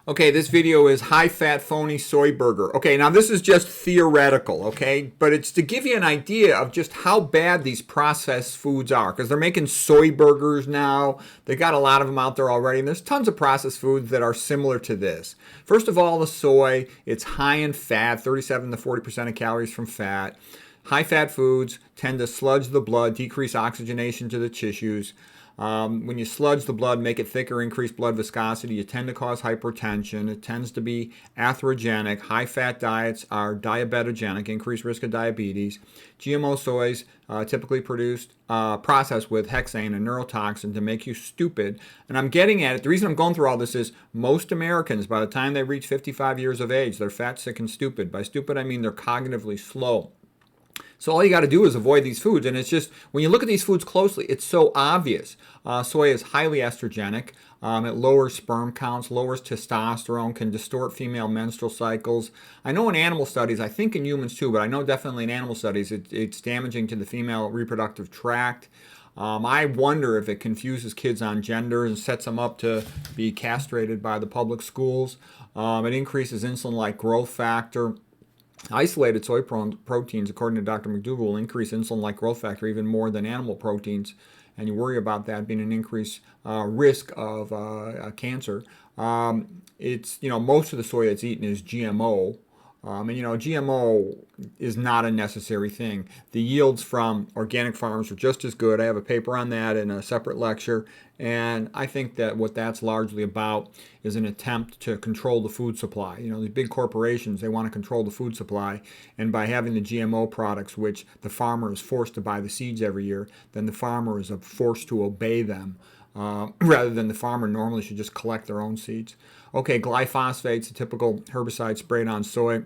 Okay, this video is high-fat phony soy burger. Okay, now this is just theoretical, okay? But it's to give you an idea of just how bad these processed foods are. Because they're making soy burgers now. They got a lot of them out there already. And there's tons of processed foods that are similar to this. First of all, the soy, it's high in fat, 37 to 40% of calories from fat. High-fat foods tend to sludge the blood, decrease oxygenation to the tissues. When you sludge the blood, make it thicker, increase blood viscosity, you tend to cause hypertension. It tends to be atherogenic. High-fat diets are diabetogenic, increased risk of diabetes. GMO soys typically processed with hexane, a neurotoxin, to make you stupid. And I'm getting at it. The reason I'm going through all this is most Americans, by the time they reach 55 years of age, they're fat, sick, and stupid. By stupid, I mean they're cognitively slow. So all you got to do is avoid these foods. And it's just, when you look at these foods closely, it's so obvious. Soy is highly estrogenic. It lowers sperm counts, lowers testosterone, can distort female menstrual cycles. I know in animal studies, I think in humans too, but I know definitely in animal studies, it's damaging to the female reproductive tract. I wonder if it confuses kids on gender and sets them up to be castrated by the public schools. It increases insulin-like growth factor. Isolated soy proteins, according to Dr. McDougall, will increase insulin-like growth factor even more than animal proteins, and you worry about that being an increased risk of cancer. Most of the soy that's eaten is GMO. GMO is not a necessary thing. The yields from organic farms are just as good. I have a paper on that in a separate lecture, and I think that what that's largely about is an attempt to control the food supply. These big corporations, they want to control the food supply, and by having the GMO products, which the farmer is forced to buy the seeds every year, then the farmer is forced to obey them. Rather than the farmer normally should just collect their own seeds. Okay, glyphosate's a typical herbicide sprayed on soy.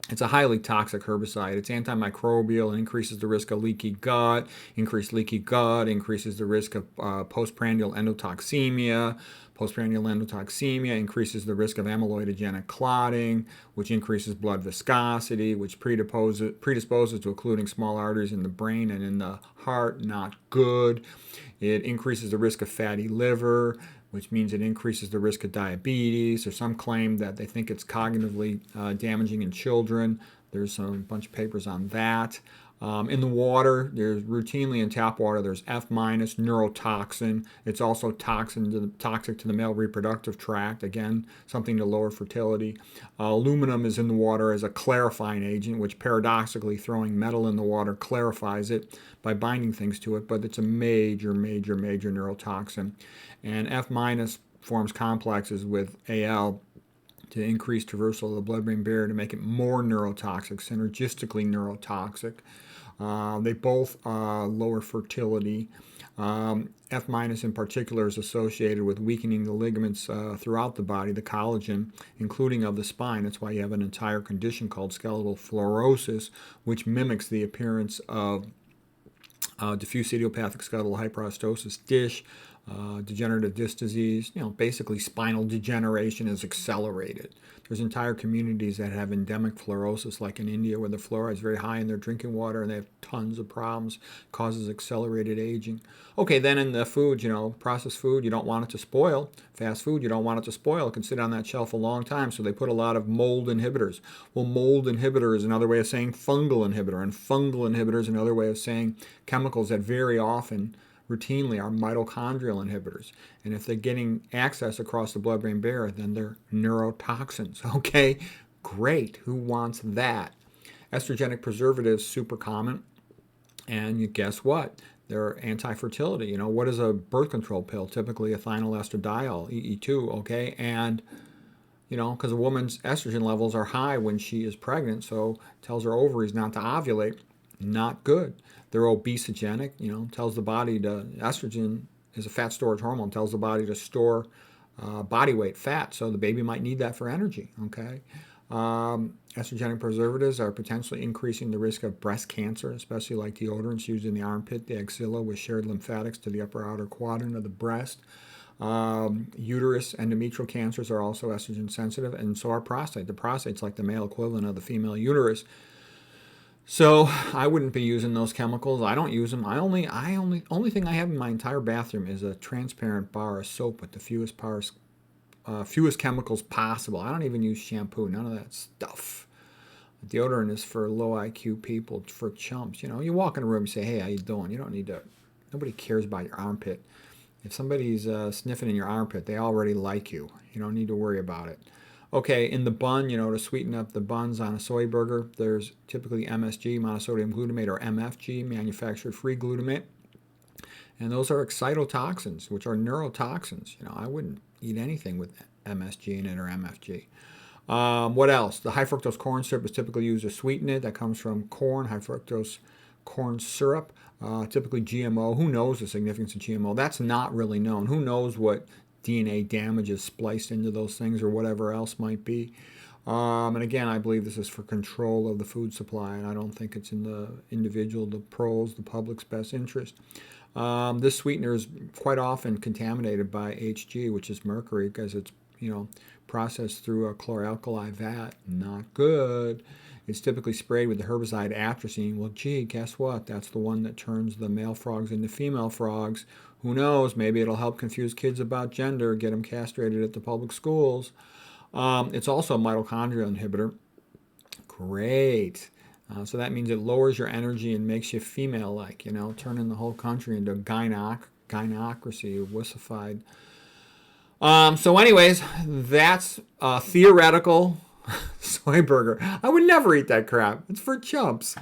It's a highly toxic herbicide. It's antimicrobial and increases the risk of leaky gut. Increased leaky gut increases the risk of postprandial endotoxemia. Postprandial endotoxemia increases the risk of amyloidogenic clotting, which increases blood viscosity, which predisposes to occluding small arteries in the brain and in the heart. Not good. It increases the risk of fatty liver, which means it increases the risk of diabetes. There's some claim that they think it's cognitively damaging in children. There's a bunch of papers on that. In the water, there's routinely in tap water, there's F- neurotoxin. It's also toxic to the male reproductive tract. Again, something to lower fertility. Aluminum is in the water as a clarifying agent, which paradoxically, throwing metal in the water clarifies it by binding things to it, but it's a major, major, major neurotoxin. And F- forms complexes with Al to increase traversal of the blood-brain barrier to make it more neurotoxic, synergistically neurotoxic. They both lower fertility. F- in particular is associated with weakening the ligaments throughout the body, the collagen, including of the spine. That's why you have an entire condition called skeletal fluorosis, which mimics the appearance of diffuse idiopathic skeletal hyperostosis, DISH, degenerative disc disease. Basically spinal degeneration is accelerated. There's entire communities that have endemic fluorosis, like in India, where the fluoride is very high in their drinking water, and they have tons of problems, causes accelerated aging. Okay, then in the food, processed food, you don't want it to spoil. Fast food, you don't want it to spoil. It can sit on that shelf a long time, so they put a lot of mold inhibitors. Well, mold inhibitor is another way of saying fungal inhibitor, and fungal inhibitor is another way of saying chemicals that very often routinely are mitochondrial inhibitors. And if they're getting access across the blood-brain barrier, then they're neurotoxins. Okay, great. Who wants that? Estrogenic preservatives, super common. And you guess what? They're anti-fertility. What is a birth control pill? Typically ethinyl estradiol, EE2, okay? And because a woman's estrogen levels are high when she is pregnant, so tells her ovaries not to ovulate. Not good. They're obesogenic, tells the body estrogen is a fat storage hormone, tells the body to store body weight fat, so the baby might need that for energy, okay? Estrogenic preservatives are potentially increasing the risk of breast cancer, especially like deodorants used in the armpit, the axilla, with shared lymphatics to the upper outer quadrant of the breast. Uterus endometrial cancers are also estrogen sensitive, and so are prostate. The prostate's like the male equivalent of the female uterus. So I wouldn't be using those chemicals. I don't use them. Only thing I have in my entire bathroom is a transparent bar of soap with the fewest fewest chemicals possible. I don't even use shampoo, none of that stuff. Deodorant is for low IQ people, for chumps. You know, you walk in a room and say, hey, how you doing? You don't need to, nobody cares about your armpit. If somebody's sniffing in your armpit, they already like you. You don't need to worry about it. Okay, in the bun, you know, to sweeten up the buns on a soy burger, there's typically MSG, monosodium glutamate, or MFG, manufactured-free glutamate. And those are excitotoxins, which are neurotoxins. You know, I wouldn't eat anything with MSG in it or MFG. What else? The high fructose corn syrup is typically used to sweeten it. That comes from corn, high fructose corn syrup, typically GMO. Who knows the significance of GMO? That's not really known. Who knows what DNA damage is spliced into those things or whatever else might be. And again, I believe this is for control of the food supply, and I don't think it's in the individual, the pros, the public's best interest. This sweetener is quite often contaminated by HG, which is mercury, because it's, you know, processed through a chloralkali vat. Not good. It's typically sprayed with the herbicide atrazine. Well, gee, guess what? That's the one that turns the male frogs into female frogs. Who knows? Maybe it'll help confuse kids about gender, get them castrated at the public schools. It's also a mitochondrial inhibitor. Great. So that means it lowers your energy and makes you female-like, you know, turning the whole country into gynocracy, wussified. So anyways, that's a theoretical soy burger. I would never eat that crap. It's for chumps.